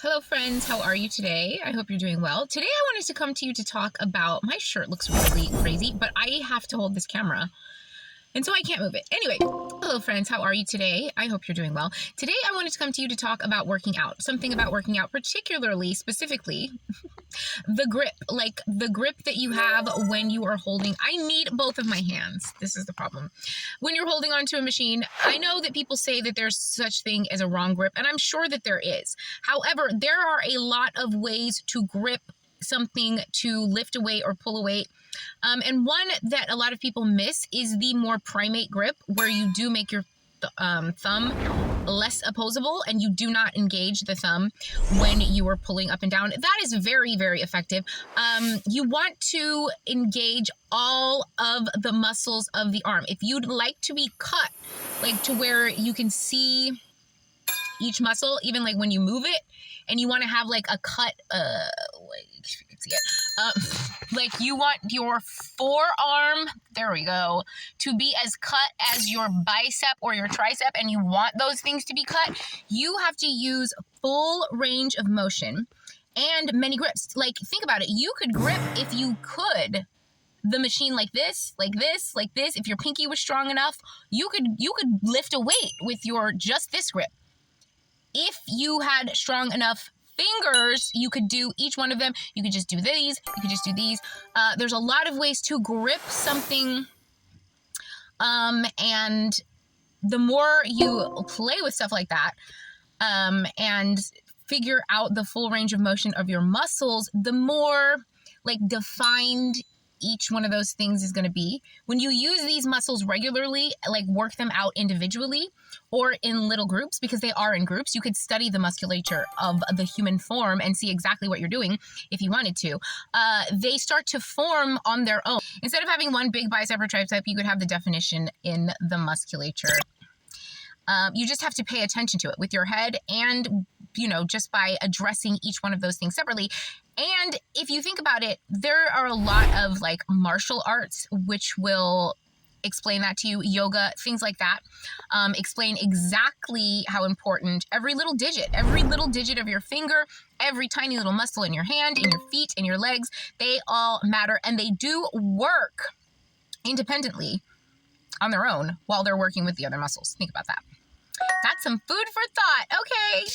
Hello friends, how are you today? I hope you're doing well. Today I wanted to come to you to talk about, my shirt looks really crazy, but I have to hold this camera and so I can't move it. Anyway, hello friends, how are you today? I hope you're doing well. Today I wanted to come to you to talk about working out. Something about working out, particularly, specifically, the grip. Like the grip that you have when you are holding. I need both of my hands. This is the problem. When you're holding onto a machine, I know that people say that there's such thing as a wrong grip, and I'm sure that there is. However, there are a lot of ways to grip something, to lift a weight or pull a weight. And one that a lot of people miss is the more primate grip, where you do make your thumb less opposable and you do not engage the thumb when you are pulling up and down. That is very, very effective. You want to engage all of the muscles of the arm. If you'd like to be cut, like to where you can see each muscle, even like when you move it, and you want to have like a cut, if you can see it, like you want your forearm, there we go, to be as cut as your bicep or your tricep, and you want those things to be cut, you have to use full range of motion and many grips. Like, think about it. You could grip, if you could, the machine like this, like this, like this. If your pinky was strong enough, you could lift a weight with your just this grip. If you had strong enough fingers, you could do each one of them. You could just do these. You could just do these. There's a lot of ways to grip something. And the more you play with stuff like that, and figure out the full range of motion of your muscles, the more like defined each one of those things is going to be. When you use these muscles regularly, like work them out individually or in little groups, because they are in groups, you could study the musculature of the human form and see exactly what you're doing if you wanted to. They start to form on their own. Instead of having one big bicep or tricep, you could have the definition in the musculature. You just have to pay attention to it with your head and, just by addressing each one of those things separately. And if you think about it, there are a lot of like martial arts which will explain that to you, yoga, things like that, explain exactly how important every little digit of your finger, every tiny little muscle in your hand, in your feet, in your legs, they all matter, and they do work independently on their own while they're working with the other muscles. Think about that. That's some food for thought. Okay.